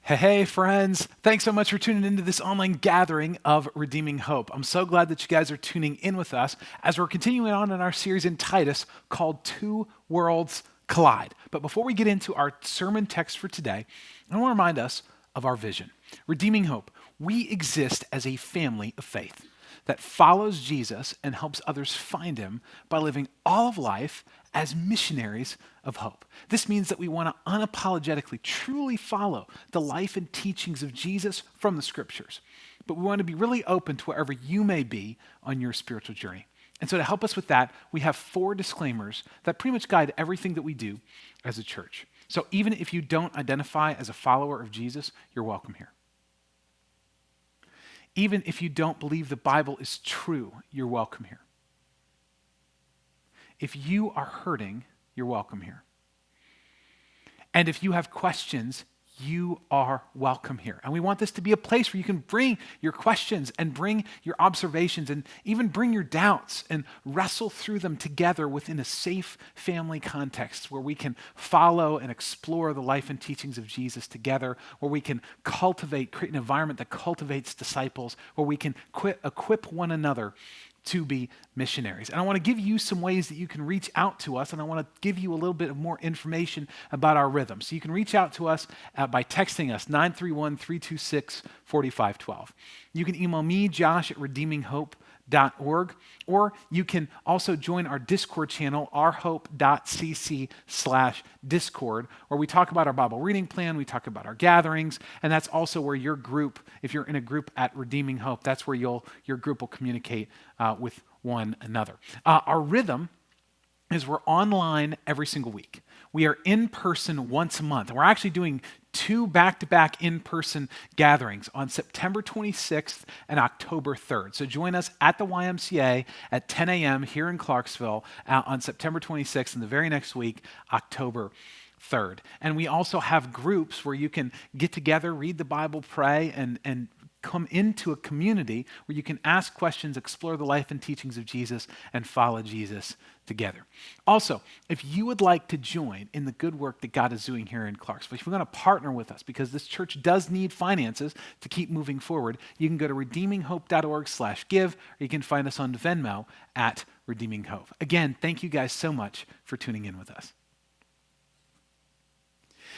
Hey, friends. Thanks so much for tuning into this online gathering of Redeeming Hope. I'm so glad that you guys are tuning in with us as we're continuing on in our series in Titus called Two Worlds Collide. But before we get into our sermon text for today, I want to remind us of our vision. Redeeming Hope, we exist as a family of faith that follows Jesus and helps others find him by living all of life as missionaries of hope. This means that we want to unapologetically, truly follow the life and teachings of Jesus from the scriptures. But we want to be really open to wherever you may be on your spiritual journey. And so to help us with that, we have 4 disclaimers that pretty much guide everything that we do as a church. So even if you don't identify as a follower of Jesus, you're welcome here. Even if you don't believe the Bible is true, you're welcome here. If you are hurting, you're welcome here. And if you have questions, you are welcome here. And we want this to be a place where you can bring your questions and bring your observations and even bring your doubts and wrestle through them together within a safe family context where we can follow and explore the life and teachings of Jesus together, where we can create an environment that cultivates disciples, where we can equip one another to be missionaries. And I want to give you some ways that you can reach out to us, and I want to give you a little bit of more information about our rhythm. So you can reach out to us by texting us 931-326-4512. You can email me, Josh, at redeeminghope.org, or you can also join our Discord channel, ourhope.cc/Discord, where we talk about our Bible reading plan, we talk about our gatherings, and that's also where your group, if you're in a group at Redeeming Hope, that's where your group will communicate with one another. Our rhythm is we're online every single week. We are in person once a month. And we're actually doing 2 back-to-back in-person gatherings on September 26th and October 3rd. So join us at the YMCA at 10 a.m. here in Clarksville on September 26th, and the very next week, October 3rd. And we also have groups where you can get together, read the Bible, pray, and come into a community where you can ask questions, explore the life and teachings of Jesus, and follow Jesus together. Also, if you would like to join in the good work that God is doing here in Clarksville, if you want to partner with us, because this church does need finances to keep moving forward, you can go to redeeminghope.org/give, or you can find us on Venmo at Redeeming Hope. Again, thank you guys so much for tuning in with us.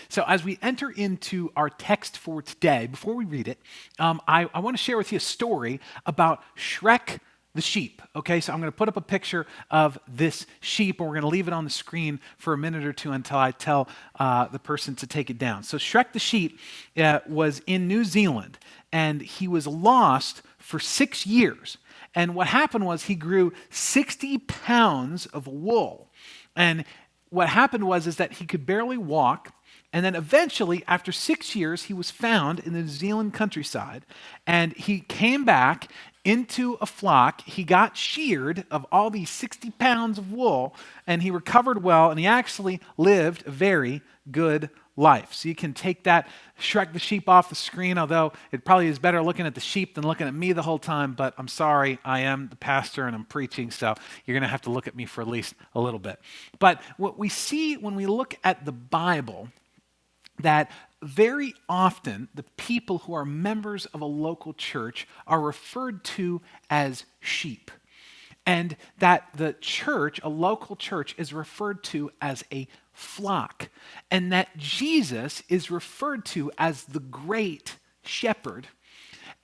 So as we enter into our text for today, before we read it, I want to share with you a story about Shrek the Sheep. Okay, so I'm going to put up a picture of this sheep, and we're going to leave it on the screen for a minute or two until I tell the person to take it down. So Shrek the Sheep was in New Zealand, and he was lost for 6 years. And what happened was he grew 60 pounds of wool. And what happened is that he could barely walk. And then eventually, after 6 years, he was found in the New Zealand countryside, and he came back into a flock. He got sheared of all these 60 pounds of wool, and he recovered well, and he actually lived a very good life. So you can take that Shrek the Sheep off the screen, although it probably is better looking at the sheep than looking at me the whole time, but I'm sorry, I am the pastor and I'm preaching, so you're going to have to look at me for at least a little bit. But what we see when we look at the Bible, that very often the people who are members of a local church are referred to as sheep, and that the church, a local church, is referred to as a flock, and that Jesus is referred to as the great shepherd,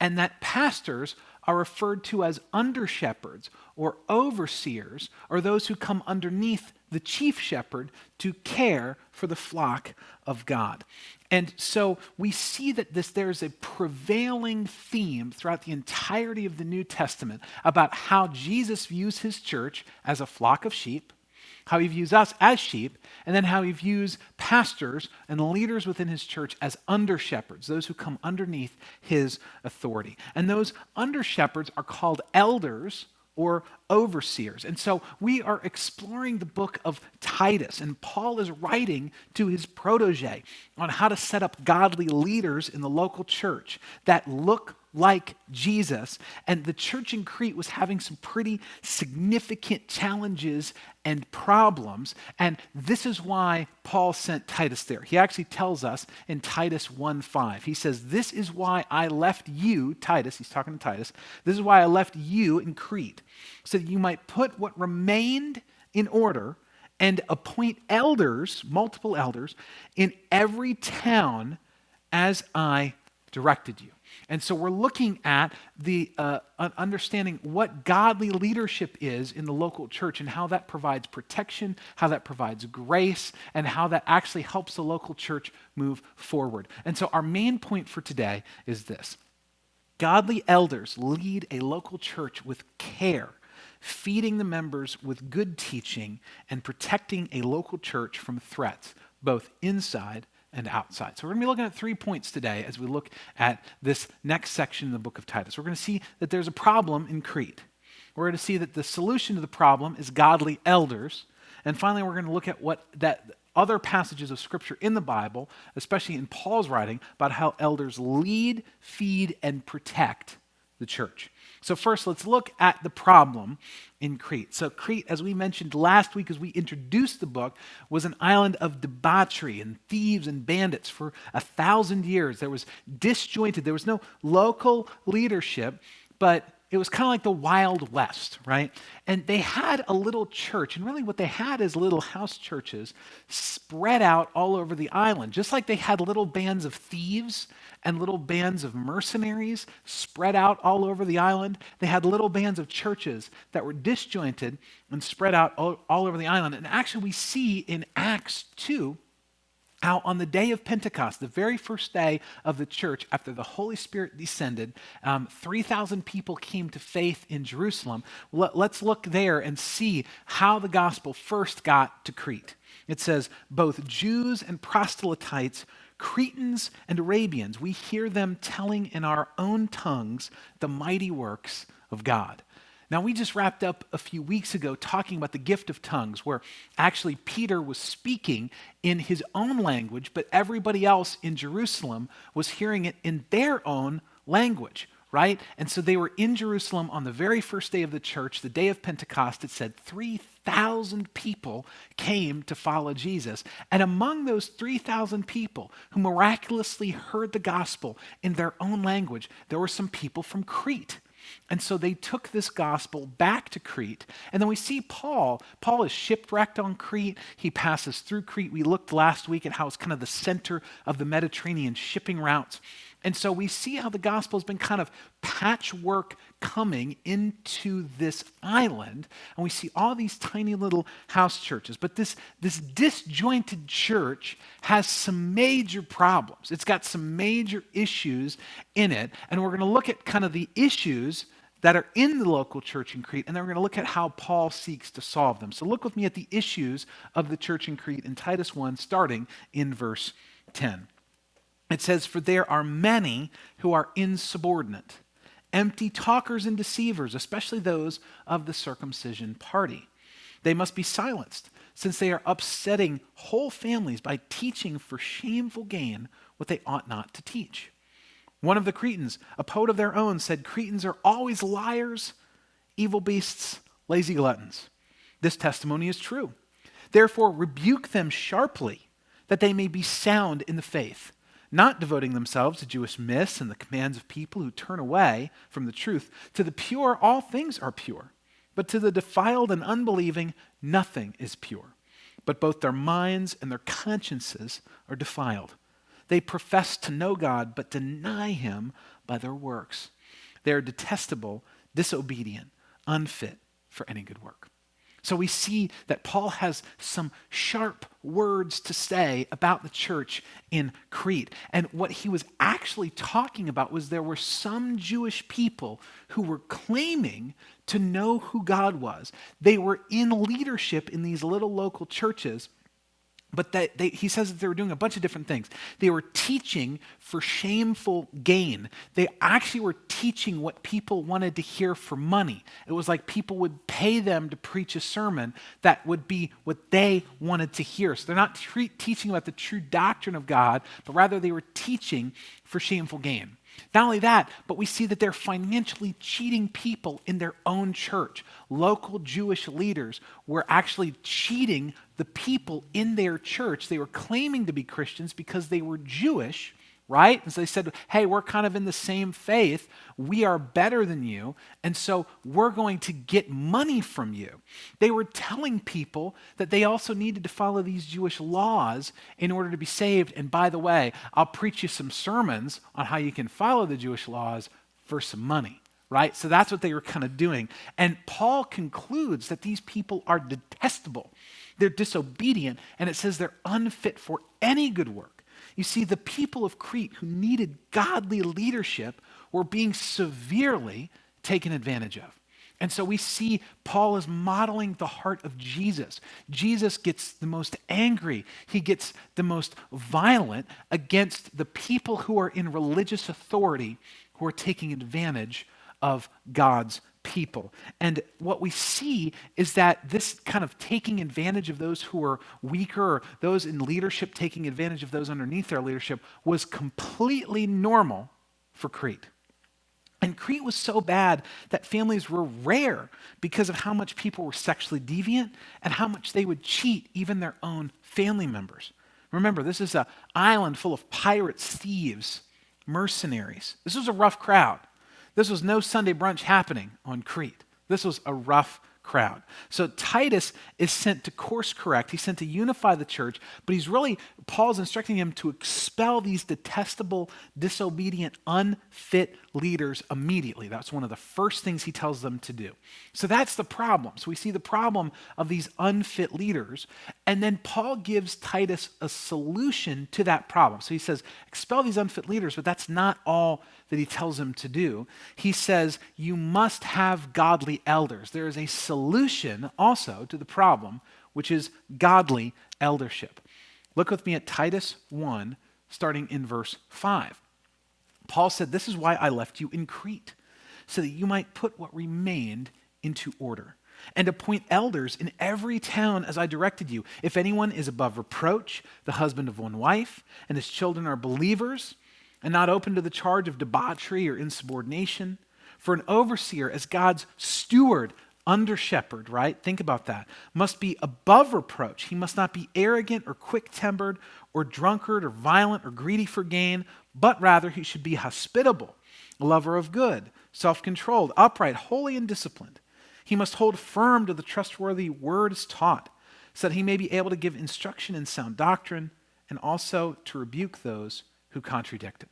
and that pastors are referred to as under-shepherds or overseers, or those who come underneath the chief shepherd to care for the flock of God. And so we see that there's a prevailing theme throughout the entirety of the New Testament about how Jesus views his church as a flock of sheep, how he views us as sheep, and then how he views pastors and leaders within his church as under-shepherds, those who come underneath his authority. And those under-shepherds are called elders or overseers. And so we are exploring the book of Titus, and Paul is writing to his protege on how to set up godly leaders in the local church that look like Jesus. And the church in Crete was having some pretty significant challenges and problems. And this is why Paul sent Titus there. He actually tells us in Titus 1:5. He says, "This is why I left you," Titus, he's talking to Titus, "this is why I left you in Crete, so that you might put what remained in order and appoint elders, multiple elders, in every town as I directed you." And so we're looking at the understanding what godly leadership is in the local church and how that provides protection, how that provides grace, and how that actually helps the local church move forward. And so our main point for today is this: godly elders lead a local church with care, feeding the members with good teaching and protecting a local church from threats, both inside and outside. So we're going to be looking at 3 points today as we look at this next section in the book of Titus. We're going to see that there's a problem in Crete. We're going to see that the solution to the problem is godly elders. And finally, we're going to look at what that other passages of Scripture in the Bible, especially in Paul's writing, about how elders lead, feed, and protect the church. So first, let's look at the problem in Crete. So Crete, as we mentioned last week as we introduced the book, was an island of debauchery and thieves and bandits for 1,000 years. There was disjointed. There was no local leadership, but it was kind of like the Wild West, right? And they had a little church, and really what they had is little house churches spread out all over the island, just like they had little bands of thieves and little bands of mercenaries spread out all over the island. They had little bands of churches that were disjointed and spread out all over the island. And actually we see in Acts 2 how on the day of Pentecost, the very first day of the church, after the Holy Spirit descended, 3,000 people came to faith in Jerusalem. Let's look there and see how the gospel first got to Crete. It says, "Both Jews and proselytes, Cretans and Arabians, we hear them telling in our own tongues the mighty works of God." Now, we just wrapped up a few weeks ago talking about the gift of tongues, where actually Peter was speaking in his own language, but everybody else in Jerusalem was hearing it in their own language, right? And so they were in Jerusalem on the very first day of the church, the day of Pentecost. It said 3,000 people came to follow Jesus. And among those 3,000 people who miraculously heard the gospel in their own language, there were some people from Crete. And so they took this gospel back to Crete. And then we see Paul. Paul is shipwrecked on Crete. He passes through Crete. We looked last week at how it's kind of the center of the Mediterranean shipping routes. And so we see how the gospel has been kind of patchwork coming into this island. And we see all these tiny little house churches. But this disjointed church has some major problems. It's got some major issues in it. And we're going to look at kind of the issues that are in the local church in Crete. And then we're going to look at how Paul seeks to solve them. So look with me at the issues of the church in Crete in Titus 1, starting in verse 10. It says, "For there are many who are insubordinate, empty talkers and deceivers, especially those of the circumcision party. They must be silenced, since they are upsetting whole families by teaching for shameful gain what they ought not to teach. One of the Cretans, a poet of their own, said, 'Cretans are always liars, evil beasts, lazy gluttons.' This testimony is true. Therefore, rebuke them sharply, that they may be sound in the faith, not devoting themselves to Jewish myths and the commands of people who turn away from the truth. To the pure, all things are pure, but to the defiled and unbelieving, nothing is pure. But both their minds and their consciences are defiled. They profess to know God, but deny him by their works. They are detestable, disobedient, unfit for any good work." So we see that Paul has some sharp words to say about the church in Crete. And what he was actually talking about was there were some Jewish people who were claiming to know who God was. They were in leadership in these little local churches, but he says that they were doing a bunch of different things. They were teaching for shameful gain. They actually were teaching what people wanted to hear for money. It was like people would pay them to preach a sermon that would be what they wanted to hear. So they're not teaching about the true doctrine of God, but rather they were teaching for shameful gain. Not only that, but we see that they're financially cheating people in their own church. Local Jewish leaders were actually cheating the people in their church. They were claiming to be Christians because they were Jewish, right? And so they said, hey, we're kind of in the same faith. We are better than you, and so we're going to get money from you. They were telling people that they also needed to follow these Jewish laws in order to be saved. And by the way, I'll preach you some sermons on how you can follow the Jewish laws for some money, right? So that's what they were kind of doing. And Paul concludes that these people are detestable. They're disobedient, and it says they're unfit for any good work. You see, the people of Crete who needed godly leadership were being severely taken advantage of. And so we see Paul is modeling the heart of Jesus. Jesus gets the most angry. He gets the most violent against the people who are in religious authority who are taking advantage of God's people. And what we see is that this kind of taking advantage of those who are weaker, or those in leadership taking advantage of those underneath their leadership, was completely normal for Crete. And Crete was so bad that families were rare because of how much people were sexually deviant and how much they would cheat even their own family members. Remember, this is an island full of pirates, thieves, mercenaries. This was a rough crowd. This was no Sunday brunch happening on Crete. This was a rough crowd. So Titus is sent to course correct. He's sent to unify the church, but Paul's instructing him to expel these detestable, disobedient, unfit leaders immediately. That's one of the first things he tells them to do. So that's the problem. So we see the problem of these unfit leaders, and then Paul gives Titus a solution to that problem. So he says, expel these unfit leaders, but that's not all that he tells him to do. He says, you must have godly elders. There is a solution also to the problem, which is godly eldership. Look with me at Titus 1, starting in verse 5. Paul said, this is why I left you in Crete, so that you might put what remained into order, and appoint elders in every town as I directed you. If anyone is above reproach, the husband of one wife, and his children are believers, and not open to the charge of debauchery or insubordination. For an overseer, as God's steward, under shepherd, right? Think about that. Must be above reproach. He must not be arrogant or quick-tempered or drunkard or violent or greedy for gain, but rather he should be hospitable, a lover of good, self-controlled, upright, holy, and disciplined. He must hold firm to the trustworthy words taught, so that he may be able to give instruction in sound doctrine and also to rebuke those who contradict it.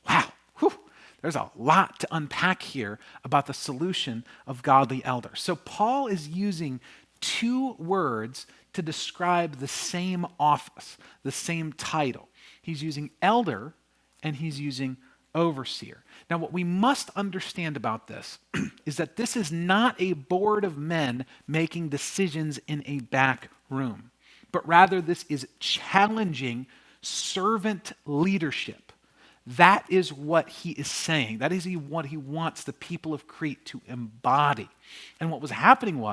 Wow, whew. There's a lot to unpack here about the solution of godly elders. So Paul is using two words to describe the same office, the same title. He's using elder and he's using overseer. Now, what we must understand about this is that this is not a board of men making decisions in a back room, but rather this is challenging servant leadership. That is what he is saying. That is what he wants the people of Crete to embody. And what was happening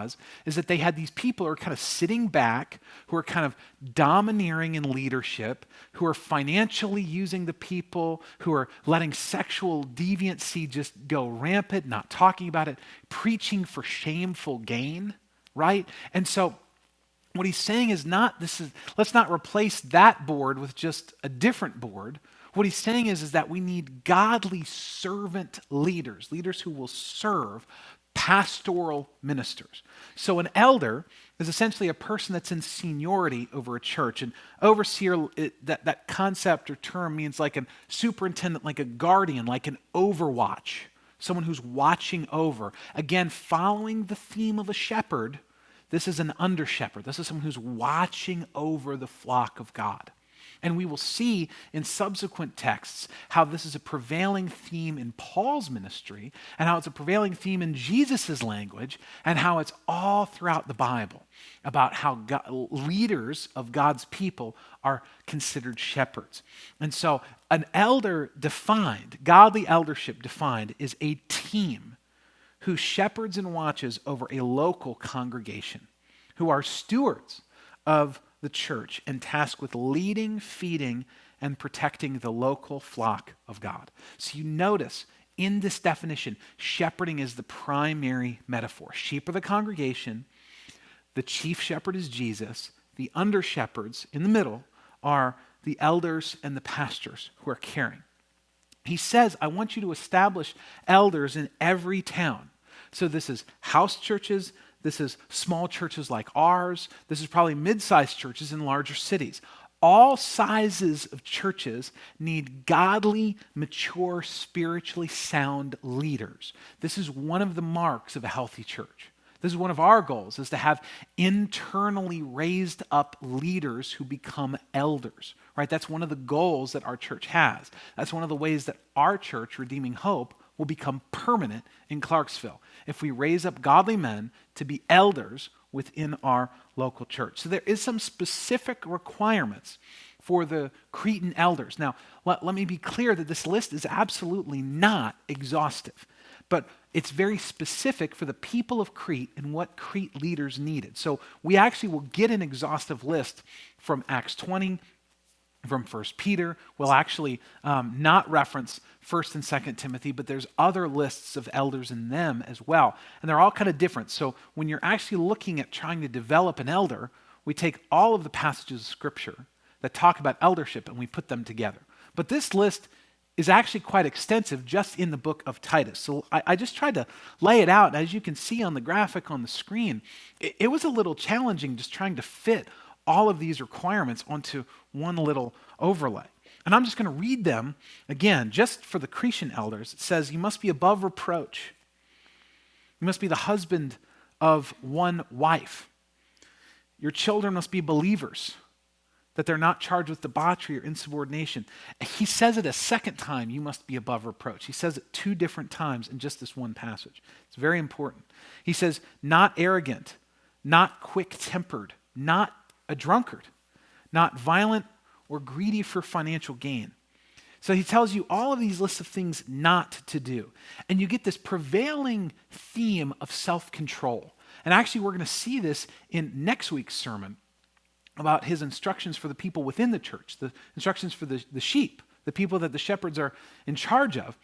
is that they had these people who are kind of sitting back, who are kind of domineering in leadership, who are financially using the people, who are letting sexual deviancy just go rampant, not talking about it, preaching for shameful gain, right? And so what he's saying is let's not replace that board with just a different board. What he's saying is that we need godly servant leaders, leaders who will serve, pastoral ministers. So an elder is essentially a person that's in seniority over a church. And overseer, that concept or term means like a superintendent, like a guardian, like an overwatch, someone who's watching over. Again, following the theme of a shepherd, this is an under shepherd. This is someone who's watching over the flock of God. And we will see in subsequent texts how this is a prevailing theme in Paul's ministry, and how it's a prevailing theme in Jesus' language, and how it's all throughout the Bible about how leaders of God's people are considered shepherds. And so an elder defined, godly eldership defined, is a team who shepherds and watches over a local congregation, who are stewards of the church and tasked with leading, feeding, and protecting the local flock of God. So you notice in this definition, shepherding is the primary metaphor. Sheep are the congregation, the chief shepherd is Jesus, the under shepherds in the middle are the elders and the pastors who are caring. He says, I want you to establish elders in every town. So this is house churches, this is small churches like ours, this is probably mid-sized churches in larger cities. All sizes of churches need godly, mature, spiritually sound leaders. This is one of the marks of a healthy church. This is one of our goals, is to have internally raised up leaders who become elders, right? That's one of the goals that our church has. That's one of the ways that our church, Redeeming Hope, will become permanent in Clarksville if we raise up godly men to be elders within our local church. So there is some specific requirements for the Cretan elders. Now, let me be clear that this list is absolutely not exhaustive, but it's very specific for the people of Crete and what Crete leaders needed. So we actually will get an exhaustive list from Acts 20, from 1 Peter. We'll actually not reference 1st and 2nd Timothy, but there's other lists of elders in them as well. And they're all kind of different. So when you're actually looking at trying to develop an elder, we take all of the passages of Scripture that talk about eldership and we put them together. But this list is actually quite extensive just in the book of Titus. So I just tried to lay it out. As you can see on the graphic on the screen, it was a little challenging just trying to fit all of these requirements onto one little overlay. And I'm just going to read them again, just for the Cretan elders. It says, you must be above reproach. You must be the husband of one wife. Your children must be believers, that they're not charged with debauchery or insubordination. He says it a second time, you must be above reproach. He says it 2 different times in just this one passage. It's very important. He says, not arrogant, not quick-tempered, not a drunkard, not violent or greedy for financial gain. So he tells you all of these lists of things not to do. And you get this prevailing theme of self-control. And actually, we're going to see this in next week's sermon about his instructions for the people within the church, the instructions for the sheep, the people that the shepherds are in charge of.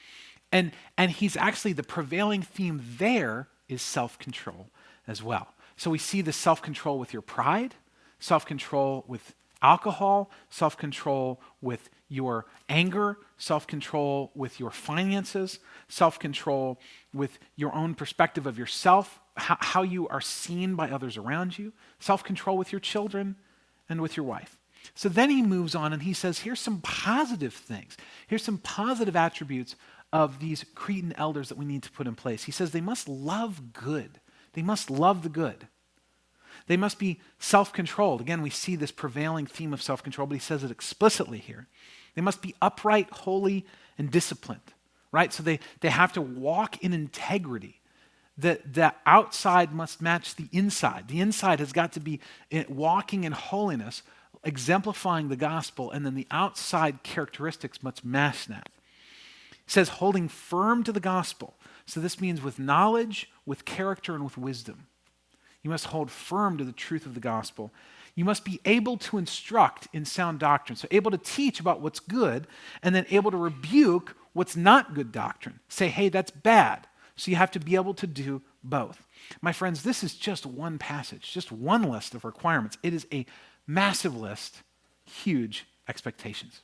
And he's actually, the prevailing theme there is self-control as well. So we see the self-control with your pride, self-control with alcohol, self-control with your anger, self-control with your finances, self-control with your own perspective of yourself, how you are seen by others around you, self-control with your children and with your wife. So then he moves on and he says, here's some positive things. Here's some positive attributes of these Cretan elders that we need to put in place. He says they must love good. They must love the good. They must be self-controlled. Again, we see this prevailing theme of self-control, but he says it explicitly here. They must be upright, holy, and disciplined, right? So they have to walk in integrity. The outside must match the inside. The inside has got to be walking in holiness, exemplifying the gospel, and then the outside characteristics must match that. It says holding firm to the gospel. So this means with knowledge, with character, and with wisdom. You must hold firm to the truth of the gospel. You must be able to instruct in sound doctrine. So able to teach about what's good, and then able to rebuke what's not good doctrine. Say, hey, that's bad. So you have to be able to do both. My friends, this is just one passage, just one list of requirements. It is a massive list, huge expectations.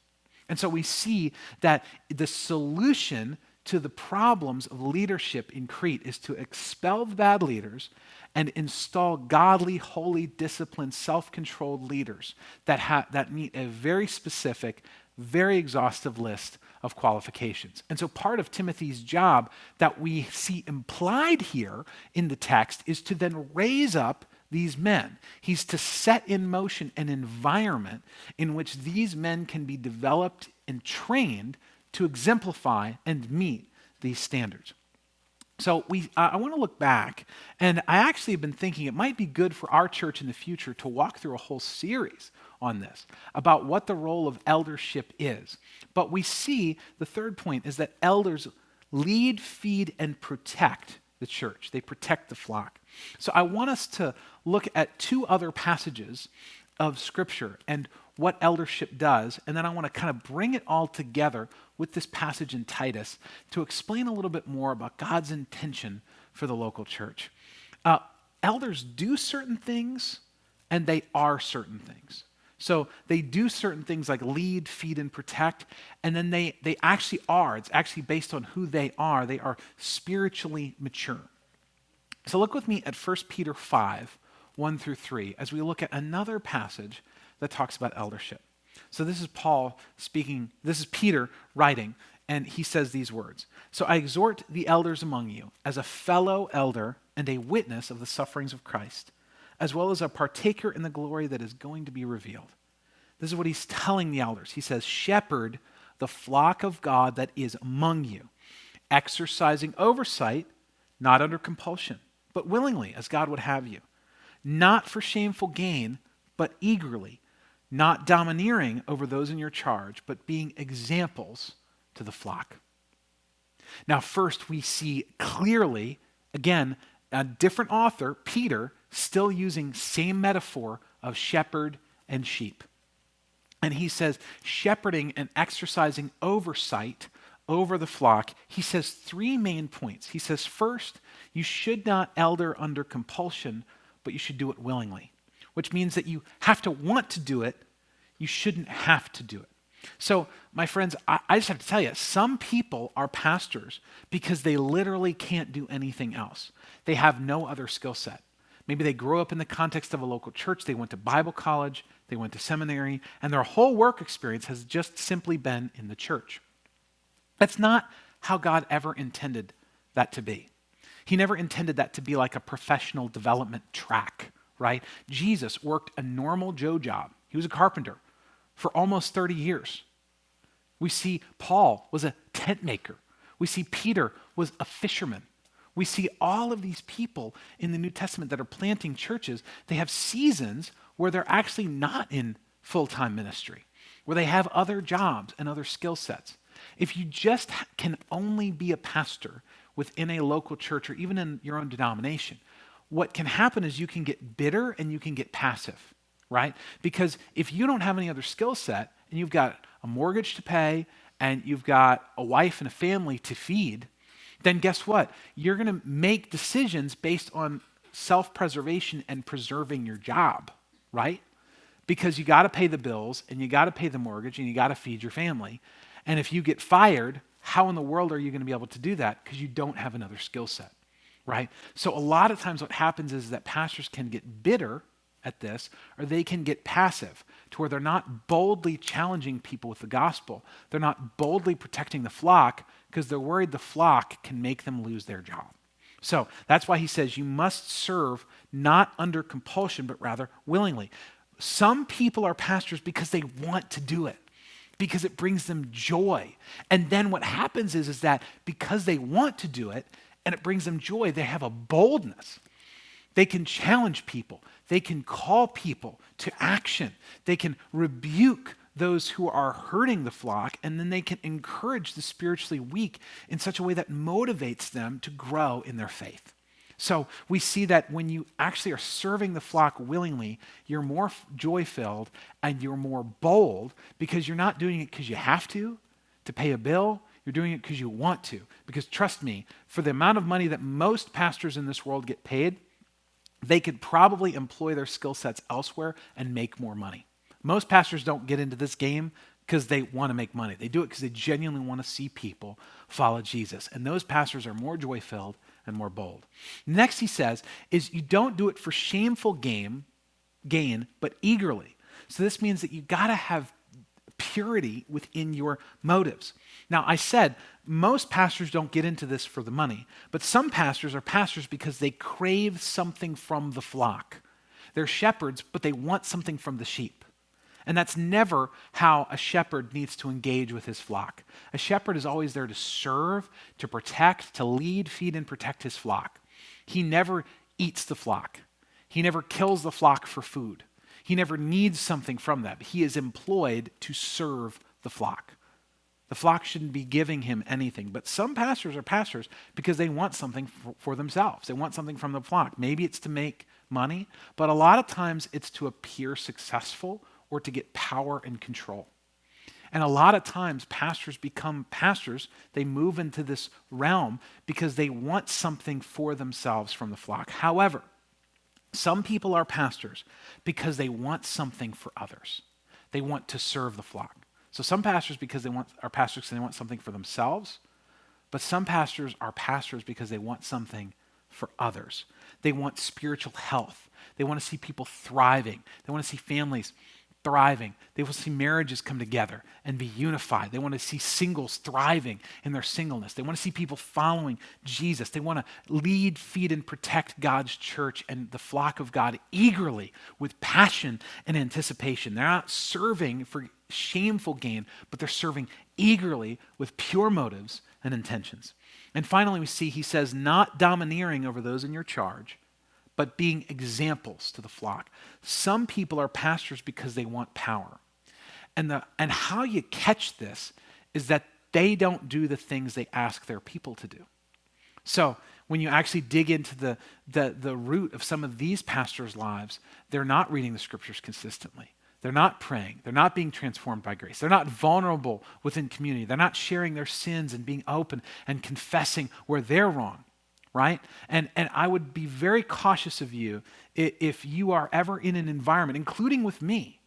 And so we see that the solution to the problems of leadership in Crete is to expel the bad leaders and install godly, holy, disciplined, self-controlled leaders that meet a very specific, very exhaustive list of qualifications. And so part of Timothy's job that we see implied here in the text is to then raise up these men. He's to set in motion an environment in which these men can be developed and trained to exemplify and meet these standards. So I want to look back, and I actually have been thinking it might be good for our church in the future to walk through a whole series on this, about what the role of eldership is. But we see the third point is that elders lead, feed, and protect the church. They protect the flock. So I want us to look at 2 other passages of Scripture and what eldership does, and then I want to kind of bring it all together with this passage in Titus to explain a little bit more about God's intention for the local church. Elders do certain things, and they are certain things. So they do certain things like lead, feed, and protect, and then they actually are. It's actually based on who they are. They are spiritually mature. So look with me at 1 Peter 5, 1 through 3, as we look at another passage that talks about eldership. So this is Paul speaking, this is Peter writing, and he says these words. So I exhort the elders among you as a fellow elder and a witness of the sufferings of Christ, as well as a partaker in the glory that is going to be revealed. This is what he's telling the elders. He says, shepherd the flock of God that is among you, exercising oversight, not under compulsion, but willingly, as God would have you, not for shameful gain, but eagerly, not domineering over those in your charge, but being examples to the flock. Now, first we see clearly, again, a different author, Peter, still using same metaphor of shepherd and sheep. And he says shepherding and exercising oversight over the flock. He says three main points. He says, first, you should not elder under compulsion, but you should do it willingly, which means that you have to want to do it. You shouldn't have to do it. So, my friends, I just have to tell you, some people are pastors because they literally can't do anything else. They have no other skill set. Maybe they grew up in the context of a local church, they went to Bible college, they went to seminary, and their whole work experience has just simply been in the church. That's not how God ever intended that to be. He never intended that to be like a professional development track, right? Jesus worked a normal Joe job. He was a carpenter for almost 30 years. We see Paul was a tent maker. We see Peter was a fisherman. We see all of these people in the New Testament that are planting churches. They have seasons where they're actually not in full-time ministry, where they have other jobs and other skill sets. If you just can only be a pastor within a local church or even in your own denomination, what can happen is you can get bitter and you can get passive, right? Because if you don't have any other skill set and you've got a mortgage to pay and you've got a wife and a family to feed, then guess what? You're going to make decisions based on self-preservation and preserving your job, right? Because you got to pay the bills and you got to pay the mortgage and you got to feed your family. And if you get fired, how in the world are you going to be able to do that? Because you don't have another skill set, right? So a lot of times what happens is that pastors can get bitter at this, or they can get passive to where they're not boldly challenging people with the gospel. They're not boldly protecting the flock because they're worried the flock can make them lose their job. So that's why he says you must serve not under compulsion, but rather willingly. Some people are pastors because they want to do it, because it brings them joy. And then what happens is that because they want to do it and it brings them joy, they have a boldness. They can challenge people. They can call people to action. They can rebuke those who are hurting the flock, and then they can encourage the spiritually weak in such a way that motivates them to grow in their faith. So we see that when you actually are serving the flock willingly, you're more joy-filled and you're more bold because you're not doing it because you have to pay a bill. You're doing it because you want to. Because trust me, for the amount of money that most pastors in this world get paid, they could probably employ their skill sets elsewhere and make more money. Most pastors don't get into this game because they want to make money. They do it because they genuinely want to see people follow Jesus. And those pastors are more joy-filled and more bold. Next, he says, is you don't do it for shameful gain, but eagerly. So this means that you got to have purity within your motives. Now, I said most pastors don't get into this for the money, but some pastors are pastors because they crave something from the flock. They're shepherds, but they want something from the sheep. And that's never how a shepherd needs to engage with his flock. A shepherd is always there to serve, to protect, to lead, feed, and protect his flock. He never eats the flock. He never kills the flock for food. He never needs something from them. He is employed to serve the flock. The flock shouldn't be giving him anything. But some pastors are pastors because they want something for themselves. They want something from the flock. Maybe it's to make money, but a lot of times it's to appear successful or to get power and control. And a lot of times pastors become pastors, they move into this realm because they want something for themselves from the flock. However, some people are pastors because they want something for others. They want to serve the flock. So some pastors are pastors because they want something for themselves, but some pastors are pastors because they want something for others. They want spiritual health. They want to see people thriving. They want to see families thriving. They want to see marriages come together and be unified. They want to see singles thriving in their singleness. They want to see people following Jesus. They want to lead, feed, and protect God's church and the flock of God eagerly with passion and anticipation. They're not serving for shameful gain, but they're serving eagerly with pure motives and intentions. And finally, we see he says, not domineering over those in your charge, but being examples to the flock. Some people are pastors because they want power. And how you catch this is that they don't do the things they ask their people to do. So when you actually dig into the root of some of these pastors' lives, they're not reading the scriptures consistently. They're not praying. They're not being transformed by grace. They're not vulnerable within community. They're not sharing their sins and being open and confessing where they're wrong. Right? And I would be very cautious of you if you are ever in an environment, including with me,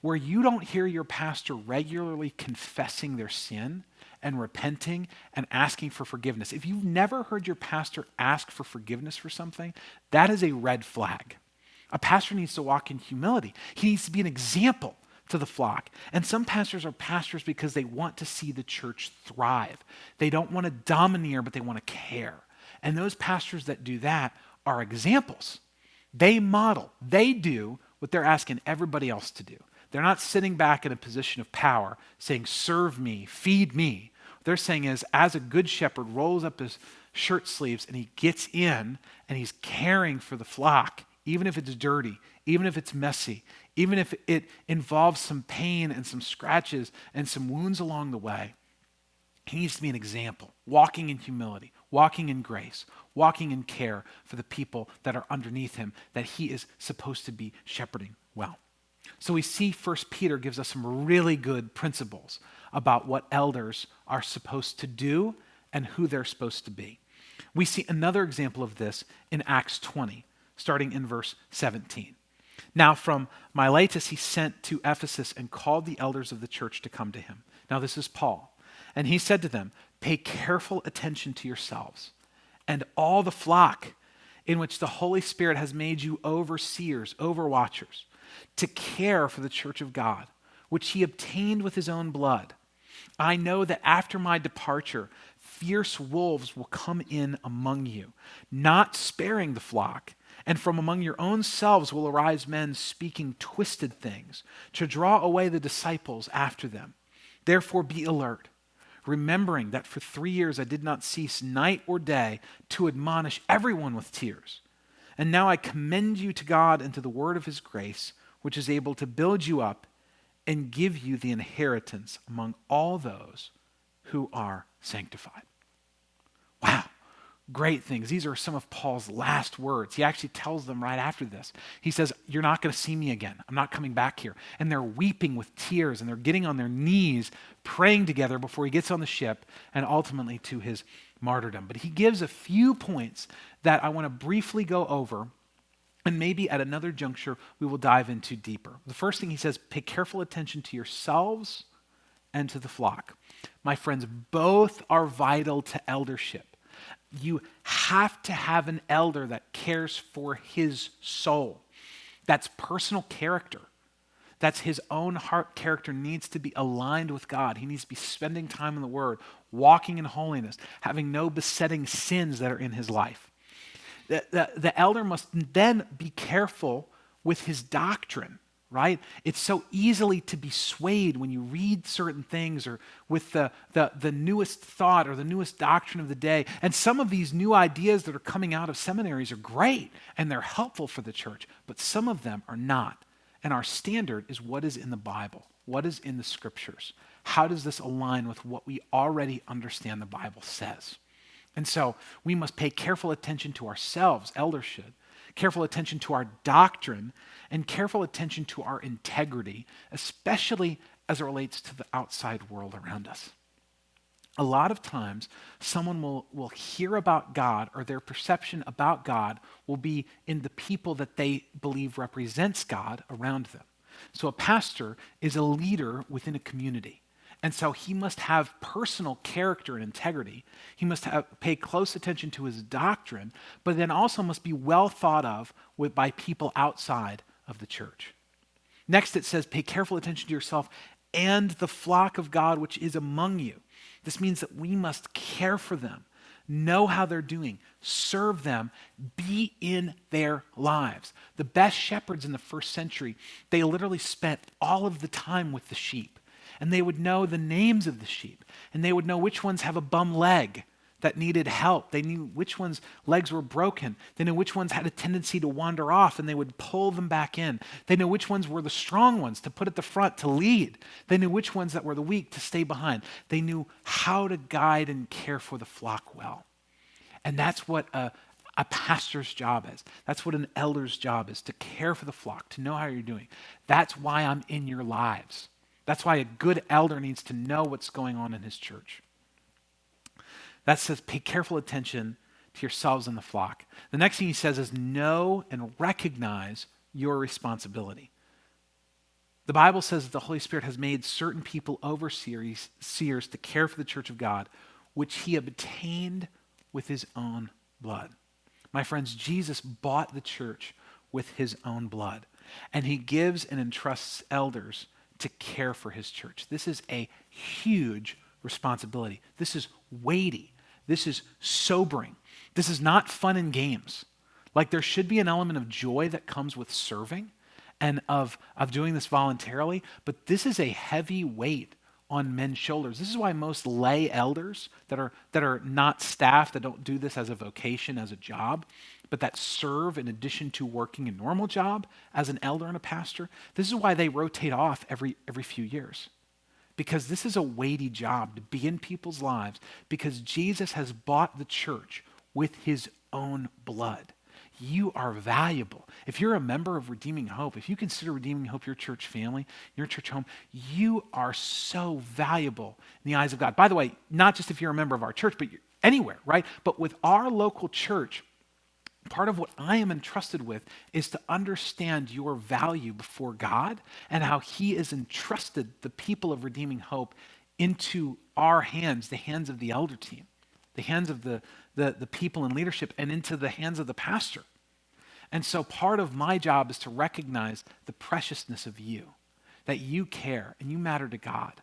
where you don't hear your pastor regularly confessing their sin and repenting and asking for forgiveness. If you've never heard your pastor ask for forgiveness for something, that is a red flag. A pastor needs to walk in humility. He needs to be an example to the flock. And some pastors are pastors because they want to see the church thrive. They don't want to domineer, but they want to care. And those pastors that do that are examples. They model. They do what they're asking everybody else to do. They're not sitting back in a position of power saying, serve me, feed me. What they're saying is, as a good shepherd rolls up his shirt sleeves and he gets in and he's caring for the flock, even if it's dirty, even if it's messy, even if it involves some pain and some scratches and some wounds along the way, he needs to be an example, walking in humility, walking in grace, walking in care for the people that are underneath him that he is supposed to be shepherding well. So we see 1 Peter gives us some really good principles about what elders are supposed to do and who they're supposed to be. We see another example of this in Acts 20, starting in verse 17. Now from Miletus he sent to Ephesus and called the elders of the church to come to him. Now this is Paul. And he said to them, pay careful attention to yourselves and all the flock in which the Holy Spirit has made you overseers, overwatchers, to care for the church of God, which he obtained with his own blood. I know that after my departure, fierce wolves will come in among you, not sparing the flock. And from among your own selves will arise men speaking twisted things to draw away the disciples after them. Therefore be alert, remembering that for 3 years I did not cease night or day to admonish everyone with tears. And now I commend you to God and to the word of his grace, which is able to build you up and give you the inheritance among all those who are sanctified. Wow, great things. These are some of Paul's last words. He actually tells them right after this. He says, you're not going to see me again. I'm not coming back here. And they're weeping with tears and they're getting on their knees praying together before he gets on the ship and ultimately to his martyrdom. But he gives a few points that I want to briefly go over, and maybe at another juncture we will dive into deeper. The first thing he says, pay careful attention to yourselves and to the flock. My friends, both are vital to eldership. You have to have an elder that cares for his soul. That's personal character. That's his own heart character needs to be aligned with God. He needs to be spending time in the Word, walking in holiness, having no besetting sins that are in his life. The elder must then be careful with his doctrine, right? It's so easily to be swayed when you read certain things or with the newest thought or the newest doctrine of the day. And some of these new ideas that are coming out of seminaries are great and they're helpful for the church, but some of them are not. And our standard is what is in the Bible, what is in the scriptures. How does this align with what we already understand the Bible says? And so we must pay careful attention to ourselves, elders should, careful attention to our doctrine, and careful attention to our integrity, especially as it relates to the outside world around us. A lot of times, someone will hear about God, or their perception about God will be in the people that they believe represents God around them. So a pastor is a leader within a community. And so he must have personal character and integrity. He must pay close attention to his doctrine, but then also must be well thought of by people outside of the church. Next, it says, pay careful attention to yourself and the flock of God which is among you. This means that we must care for them, know how they're doing, serve them, be in their lives. The best shepherds in the first century, they literally spent all of the time with the sheep. And they would know the names of the sheep. And they would know which ones have a bum leg that needed help. They knew which ones' legs were broken. They knew which ones had a tendency to wander off, and they would pull them back in. They knew which ones were the strong ones to put at the front to lead. They knew which ones that were the weak to stay behind. They knew how to guide and care for the flock well. And that's what a pastor's job is. That's what an elder's job is, to care for the flock, to know how you're doing. That's why I'm in your lives. That's why a good elder needs to know what's going on in his church. That says, pay careful attention to yourselves and the flock. The next thing he says is, know and recognize your responsibility. The Bible says that the Holy Spirit has made certain people overseers to care for the church of God, which he obtained with his own blood. My friends, Jesus bought the church with his own blood, and he gives and entrusts elders to care for his church. This is a huge responsibility. This is weighty. This is sobering. This is not fun and games. Like, there should be an element of joy that comes with serving and of doing this voluntarily, but this is a heavy weight on men's shoulders. This is why most lay elders that are not staff, that don't do this as a vocation, as a job, but that serve in addition to working a normal job as an elder and a pastor, this is why they rotate off every few years. Because this is a weighty job to be in people's lives, because Jesus has bought the church with his own blood. You are valuable. If you're a member of Redeeming Hope, if you consider Redeeming Hope your church family, your church home, you are so valuable in the eyes of God. By the way, not just if you're a member of our church, but anywhere, right? But with our local church, part of what I am entrusted with is to understand your value before God and how he has entrusted the people of Redeeming Hope into our hands, the hands of the elder team, the hands of the people in leadership, and into the hands of the pastor. And so part of my job is to recognize the preciousness of you, that you care and you matter to God.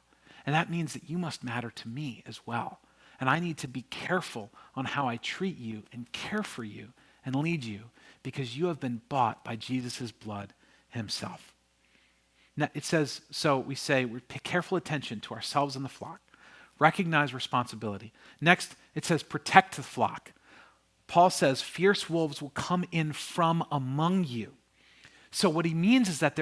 And that means that you must matter to me as well. And I need to be careful on how I treat you and care for you and lead you, because you have been bought by Jesus' blood himself. Now, it says, so we say, we pay careful attention to ourselves and the flock. Recognize responsibility. Next, it says, protect the flock. Paul says, fierce wolves will come in from among you. So what he means is that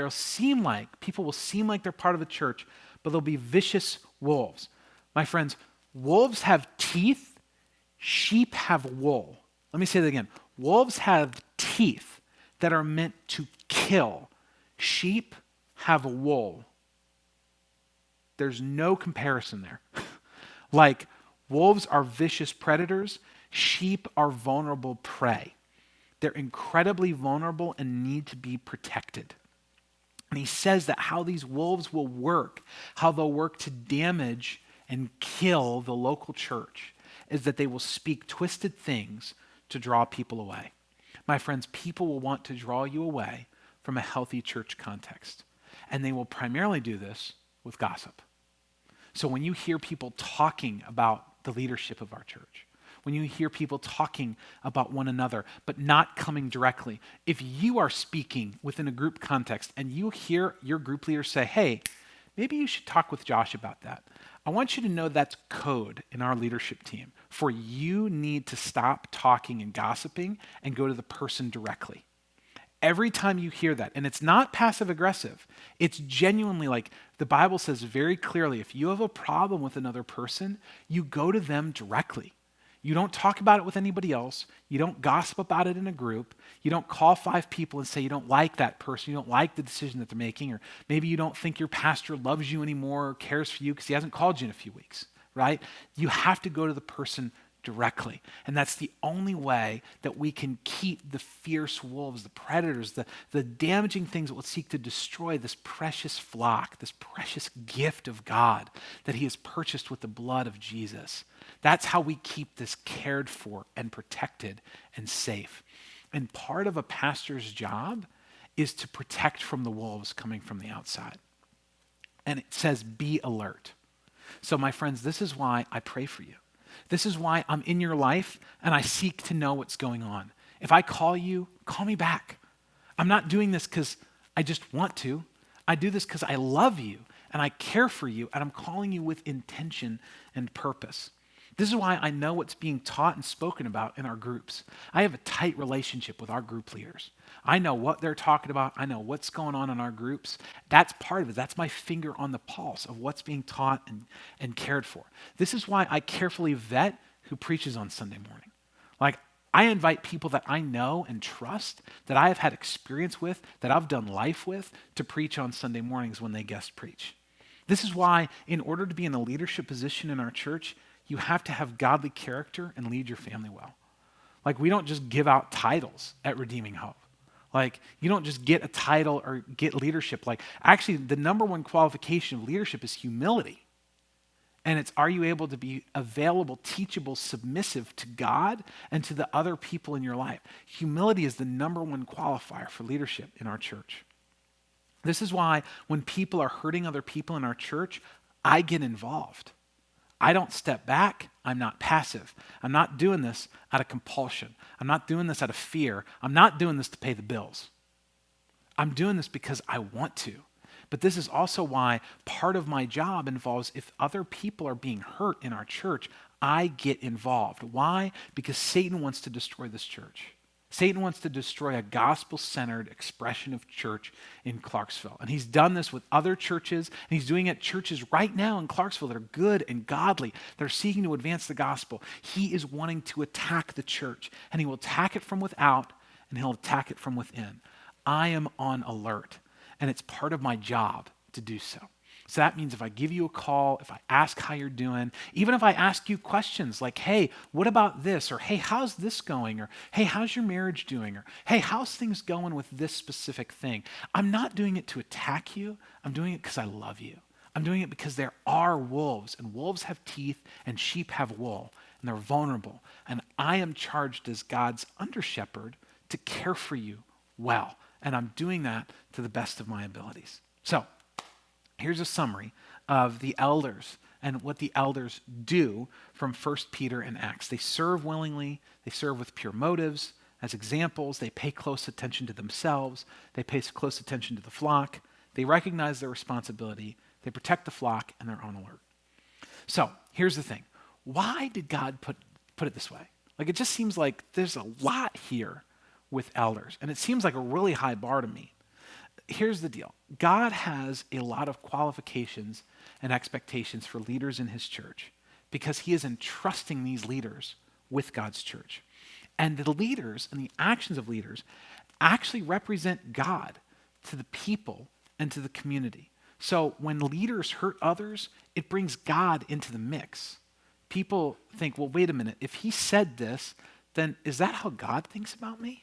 people will seem like they're part of the church, but they'll be vicious wolves. My friends, wolves have teeth, sheep have wool. Let me say that again. Wolves have teeth that are meant to kill. Sheep have wool. There's no comparison there. Like, wolves are vicious predators. Sheep are vulnerable prey. They're incredibly vulnerable and need to be protected. And he says that how these wolves will work, how they'll work to damage and kill the local church, is that they will speak twisted things to draw people away. My friends, people will want to draw you away from a healthy church context. And they will primarily do this with gossip. So when you hear people talking about the leadership of our church, when you hear people talking about one another, but not coming directly, if you are speaking within a group context and you hear your group leader say, hey, maybe you should talk with Josh about that, I want you to know that's code in our leadership team for you need to stop talking and gossiping and go to the person directly. Every time you hear that, and it's not passive aggressive, it's genuinely like the Bible says very clearly, if you have a problem with another person, you go to them directly. You don't talk about it with anybody else. You don't gossip about it in a group. You don't call 5 people and say you don't like that person. You don't like the decision that they're making. Or maybe you don't think your pastor loves you anymore or cares for you because he hasn't called you in a few weeks, right? You have to go to the person directly. And that's the only way that we can keep the fierce wolves, the predators, the damaging things that will seek to destroy this precious flock, this precious gift of God that he has purchased with the blood of Jesus. That's how we keep this cared for and protected and safe. And part of a pastor's job is to protect from the wolves coming from the outside. And it says, be alert. So my friends, this is why I pray for you. This is why I'm in your life and I seek to know what's going on. If I call you, call me back. I'm not doing this because I just want to. I do this because I love you and I care for you and I'm calling you with intention and purpose. This is why I know what's being taught and spoken about in our groups. I have a tight relationship with our group leaders. I know what they're talking about. I know what's going on in our groups. That's part of it. That's my finger on the pulse of what's being taught and cared for. This is why I carefully vet who preaches on Sunday morning. Like, I invite people that I know and trust, that I have had experience with, that I've done life with, to preach on Sunday mornings when they guest preach. This is why, in order to be in a leadership position in our church, you have to have godly character and lead your family well. Like, we don't just give out titles at Redeeming Hope. Like, you don't just get a title or get leadership. Like, actually, the number one qualification of leadership is humility. And it's, are you able to be available, teachable, submissive to God and to the other people in your life? Humility is the number one qualifier for leadership in our church. This is why when people are hurting other people in our church, I get involved. I don't step back. I'm not passive. I'm not doing this out of compulsion. I'm not doing this out of fear. I'm not doing this to pay the bills. I'm doing this because I want to. But this is also why part of my job involves, if other people are being hurt in our church, I get involved. Why? Because Satan wants to destroy this church. Satan wants to destroy a gospel-centered expression of church in Clarksville. And he's done this with other churches, and he's doing it at churches right now in Clarksville that are good and godly, that are seeking to advance the gospel. He is wanting to attack the church, and he will attack it from without, and he'll attack it from within. I am on alert, and it's part of my job to do so. So that means if I give you a call, if I ask how you're doing, even if I ask you questions like, hey, what about this? Or, hey, how's this going? Or, hey, how's your marriage doing? Or, hey, how's things going with this specific thing? I'm not doing it to attack you. I'm doing it because I love you. I'm doing it because there are wolves, and wolves have teeth, and sheep have wool, and they're vulnerable. And I am charged as God's under-shepherd to care for you well. And I'm doing that to the best of my abilities. So, here's a summary of the elders and what the elders do from 1 Peter and Acts. They serve willingly. They serve with pure motives. As examples, they pay close attention to themselves. They pay close attention to the flock. They recognize their responsibility. They protect the flock, and they're on alert. So here's the thing. Why did God put it this way? Like, it just seems like there's a lot here with elders, and it seems like a really high bar to me. Here's the deal. God has a lot of qualifications and expectations for leaders in his church because he is entrusting these leaders with God's church. And the leaders and the actions of leaders actually represent God to the people and to the community. So when leaders hurt others, it brings God into the mix. People think, well, wait a minute. If he said this, then is that how God thinks about me?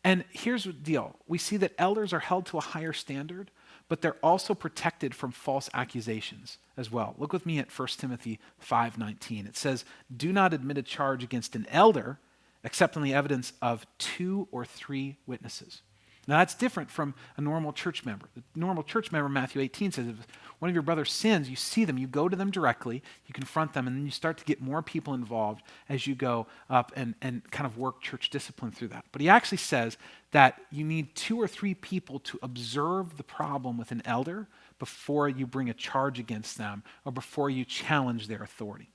And here's the deal. We see that elders are held to a higher standard, but they're also protected from false accusations as well. Look with me at 1 Timothy 5:19. It says, do not admit a charge against an elder except on the evidence of 2 or 3 witnesses. Now that's different from a normal church member. The normal church member, Matthew 18, says if one of your brothers sins, you see them, you go to them directly, you confront them, and then you start to get more people involved as you go up and kind of work church discipline through that. But he actually says that you need 2 or 3 people to observe the problem with an elder before you bring a charge against them or before you challenge their authority.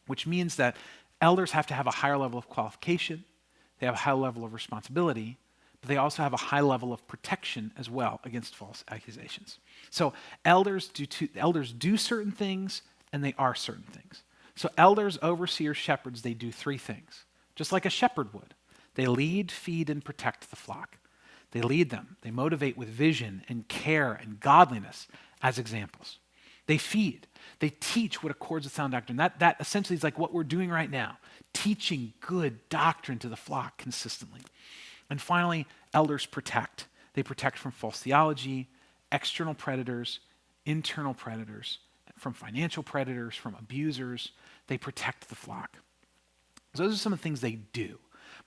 Which means that elders have to have a higher level of qualification, they have a high level of responsibility, but they also have a high level of protection as well against false accusations. So elders do certain things, and they are certain things. So elders, overseers, shepherds, they do three things, just like a shepherd would. They lead, feed, and protect the flock. They lead them. They motivate with vision and care and godliness as examples. They feed. They teach what accords with sound doctrine. That essentially is like what we're doing right now, teaching good doctrine to the flock consistently. And finally, elders protect. They protect from false theology, external predators, internal predators, from financial predators, from abusers. They protect the flock. So those are some of the things they do.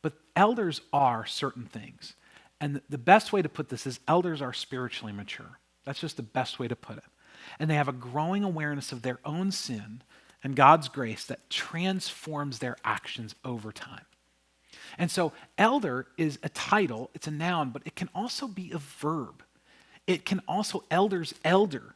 But elders are certain things. And the best way to put this is elders are spiritually mature. That's just the best way to put it. And they have a growing awareness of their own sin and God's grace that transforms their actions over time. And so elder is a title, it's a noun, but it can also be a verb. It can also, elders elder.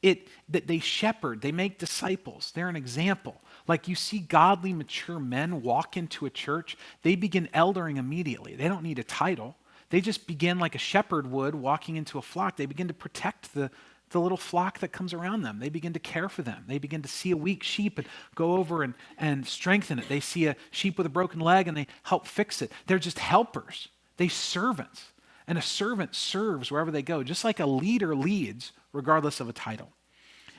That they shepherd, they make disciples, they're an example. Like you see godly, mature men walk into a church, they begin eldering immediately. They don't need a title. They just begin like a shepherd would walking into a flock. They begin to protect the little flock that comes around them. They begin to care for them. They begin to see a weak sheep and go over and strengthen it. They see a sheep with a broken leg and they help fix it. They're just helpers. They're servants. And a servant serves wherever they go, just like a leader leads regardless of a title.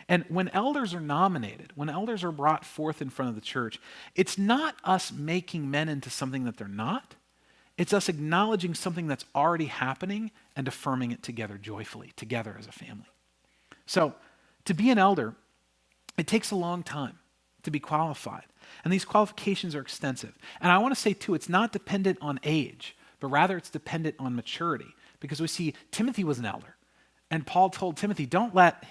And when elders are nominated, when elders are brought forth in front of the church, it's not us making men into something that they're not. It's us acknowledging something that's already happening and affirming it together joyfully, together as a family. So to be an elder, it takes a long time to be qualified. And these qualifications are extensive. And I want to say too, it's not dependent on age, but rather it's dependent on maturity. Because we see Timothy was an elder. And Paul told Timothy, don't let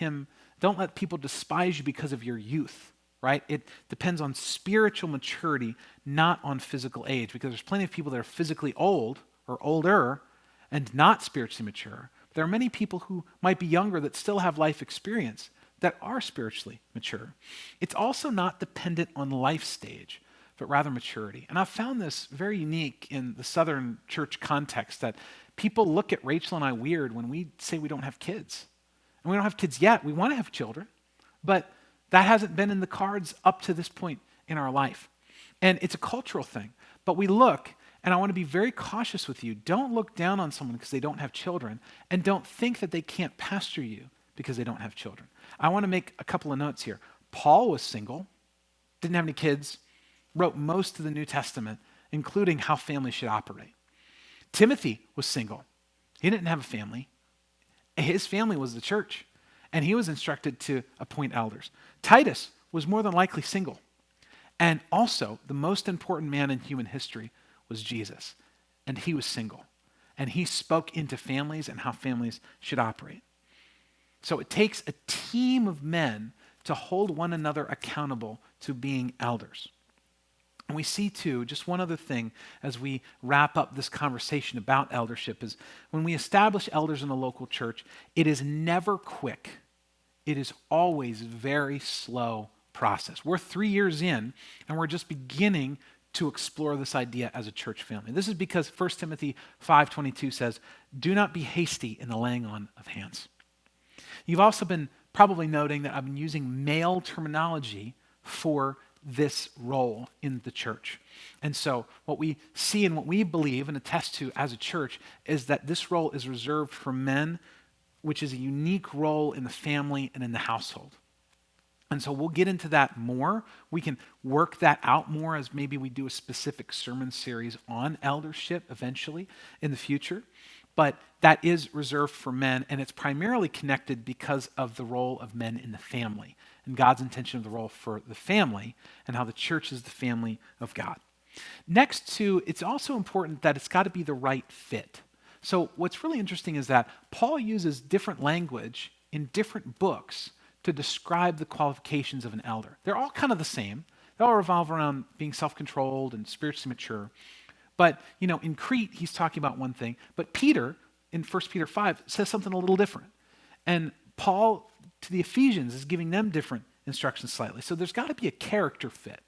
people despise you because of your youth, right? It depends on spiritual maturity, not on physical age, because there's plenty of people that are physically old or older and not spiritually mature. There are many people who might be younger that still have life experience that are spiritually mature. It's also not dependent on life stage, but rather maturity. And I've found this very unique in the Southern church context, that people look at Rachel and I weird when we say we don't have kids. And we don't have kids yet. We want to have children, but that hasn't been in the cards up to this point in our life. And it's a cultural thing. But we look, and I want to be very cautious with you. Don't look down on someone because they don't have children, and don't think that they can't pastor you because they don't have children. I want to make a couple of notes here. Paul was single, didn't have any kids, wrote most of the New Testament, including how families should operate. Timothy was single. He didn't have a family. His family was the church, and he was instructed to appoint elders. Titus was more than likely single. And also, the most important man in human history was Jesus, and he was single. And he spoke into families and how families should operate. So it takes a team of men to hold one another accountable to being elders. And we see too, just one other thing as we wrap up this conversation about eldership is when we establish elders in a local church, it is never quick. It is always very slow process. We're 3 years in and we're just beginning to explore this idea as a church family. This is because 1 Timothy 5:22 says, do not be hasty in the laying on of hands. You've also been probably noting that I've been using male terminology for this role in the church. And so what we see and what we believe and attest to as a church is that this role is reserved for men, which is a unique role in the family and in the household. And so we'll get into that more. We can work that out more as maybe we do a specific sermon series on eldership eventually in the future. But that is reserved for men, and it's primarily connected because of the role of men in the family and God's intention of the role for the family and how the church is the family of God. Next to, it's also important that it's got to be the right fit. So what's really interesting is that Paul uses different language in different books to describe the qualifications of an elder. They're all kind of the same. They all revolve around being self-controlled and spiritually mature. But, in Crete, he's talking about one thing. But Peter, in 1 Peter 5, says something a little different. And Paul, to the Ephesians, is giving them different instructions slightly. So there's got to be a character fit,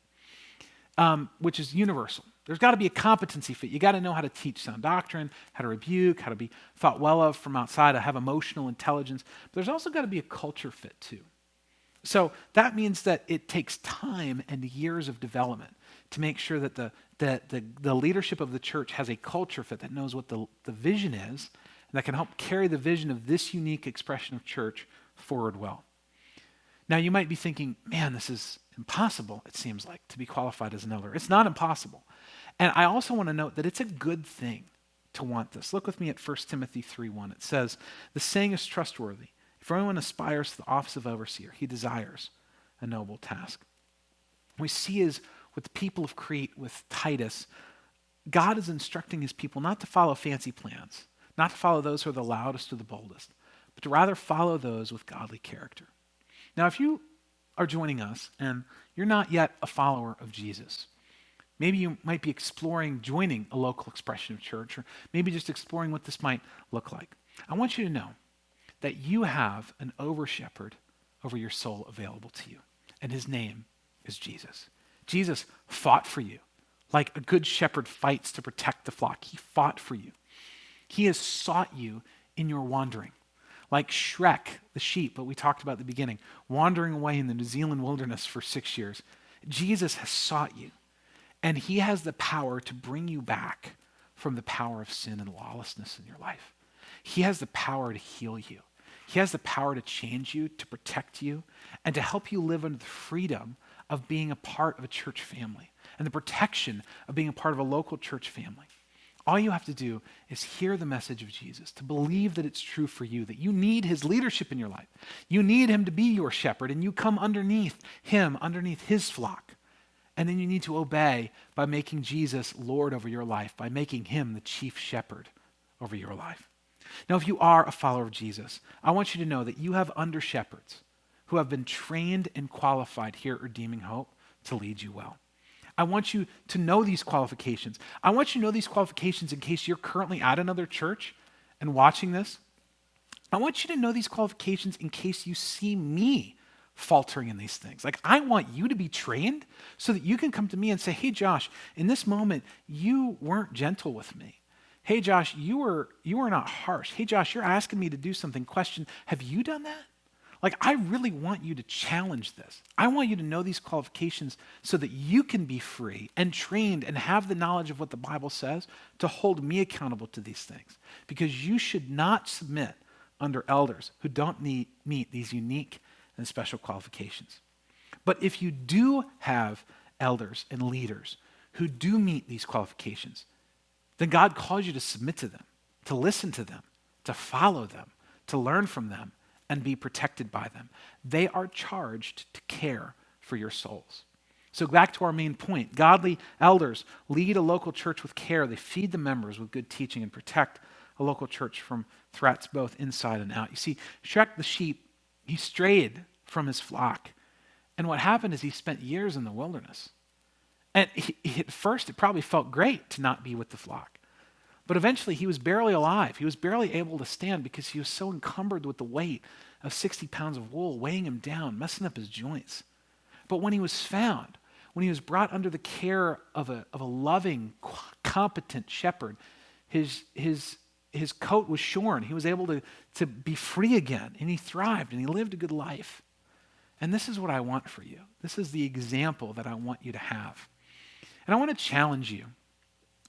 which is universal. There's got to be a competency fit. You got to know how to teach sound doctrine, how to rebuke, how to be thought well of from outside, to have emotional intelligence. But there's also got to be a culture fit, too. So that means that it takes time and years of development to make sure that the leadership of the church has a culture fit that knows what the vision is and that can help carry the vision of this unique expression of church forward well. Now, you might be thinking, man, this is impossible, it seems like, to be qualified as an elder. It's not impossible. And I also want to note that it's a good thing to want this. Look with me at 1 Timothy 3:1. It says, "The saying is trustworthy. If anyone aspires to the office of overseer, he desires a noble task." We see is with the people of Crete, with Titus, God is instructing his people not to follow fancy plans, not to follow those who are the loudest or the boldest, but to rather follow those with godly character. Now, if you are joining us and you're not yet a follower of Jesus, maybe you might be exploring joining a local expression of church, or maybe just exploring what this might look like. I want you to know that you have an over-shepherd over your soul available to you, and his name is Jesus. Jesus fought for you like a good shepherd fights to protect the flock. He fought for you. He has sought you in your wandering. Like Shrek the sheep, what we talked about at the beginning, wandering away in the New Zealand wilderness for 6 years. Jesus has sought you, and he has the power to bring you back from the power of sin and lawlessness in your life. He has the power to heal you. He has the power to change you, to protect you, and to help you live under the freedom of being a part of a church family and the protection of being a part of a local church family. All you have to do is hear the message of Jesus, to believe that it's true for you, that you need his leadership in your life. You need him to be your shepherd, and you come underneath him, underneath his flock. And then you need to obey by making Jesus Lord over your life, by making him the chief shepherd over your life. Now, if you are a follower of Jesus, I want you to know that you have under-shepherds who have been trained and qualified here at Redeeming Hope to lead you well. I want you to know these qualifications. I want you to know these qualifications in case you're currently at another church and watching this. I want you to know these qualifications in case you see me faltering in these things. Like, I want you to be trained so that you can come to me and say, hey, Josh, in this moment, you weren't gentle with me. Hey, Josh, you were not harsh. Hey, Josh, you're asking me to do something. Question, have you done that? Like, I really want you to challenge this. I want you to know these qualifications so that you can be free and trained and have the knowledge of what the Bible says to hold me accountable to these things. Because you should not submit under elders who don't meet these unique and special qualifications. But if you do have elders and leaders who do meet these qualifications, then God calls you to submit to them, to listen to them, to follow them, to learn from them, and be protected by them. They are charged to care for your souls. So back to our main point. Godly elders lead a local church with care. They feed the members with good teaching and protect a local church from threats both inside and out. You see, Shrek the sheep, he strayed from his flock. And what happened is he spent years in the wilderness. And at first, it probably felt great to not be with the flock. But eventually, he was barely alive. He was barely able to stand because he was so encumbered with the weight of 60 pounds of wool, weighing him down, messing up his joints. But when he was found, when he was brought under the care of a loving, competent shepherd, his coat was shorn. He was able to be free again, and he thrived, and he lived a good life. And this is what I want for you. This is the example that I want you to have. And I want to challenge you.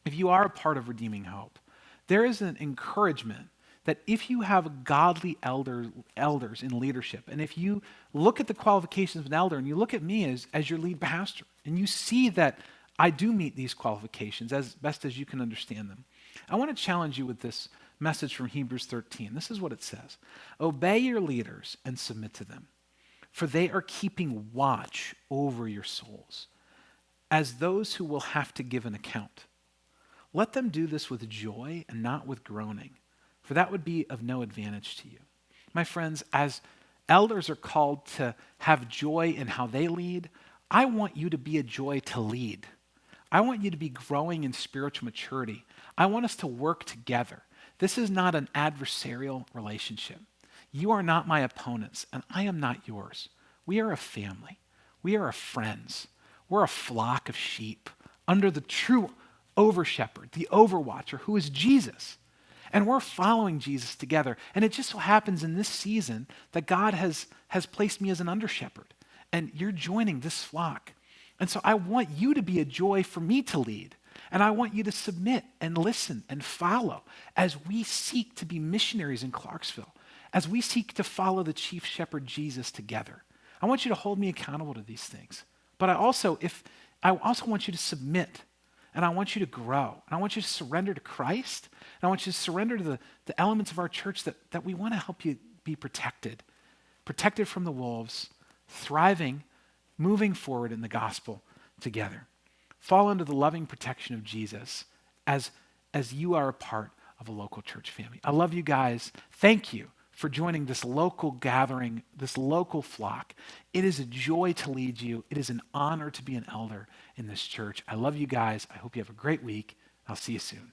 If you are a part of Redeeming Hope, there is an encouragement that if you have godly elders in leadership, and if you look at the qualifications of an elder, and you look at me as your lead pastor, and you see that I do meet these qualifications as best as you can understand them, I want to challenge you with this message from Hebrews 13. This is what it says. Obey your leaders and submit to them, for they are keeping watch over your souls, as those who will have to give an account. Let them do this with joy and not with groaning, for that would be of no advantage to you. My friends, as elders are called to have joy in how they lead, I want you to be a joy to lead. I want you to be growing in spiritual maturity. I want us to work together. This is not an adversarial relationship. You are not my opponents, and I am not yours. We are a family. We are friends. We're a flock of sheep under the true over-shepherd, the overwatcher, who is Jesus. And we're following Jesus together. And it just so happens in this season that God has placed me as an under shepherd. And you're joining this flock. And so I want you to be a joy for me to lead. And I want you to submit and listen and follow as we seek to be missionaries in Clarksville, as we seek to follow the chief shepherd Jesus together. I want you to hold me accountable to these things. But I also want you to submit, and I want you to grow, and I want you to surrender to Christ, and I want you to surrender to the elements of our church that we want to help you be protected from the wolves, thriving, moving forward in the gospel together. Fall under the loving protection of Jesus as you are a part of a local church family. I love you guys. Thank you for joining this local gathering, this local flock. It is a joy to lead you. It is an honor to be an elder in this church. I love you guys. I hope you have a great week. I'll see you soon.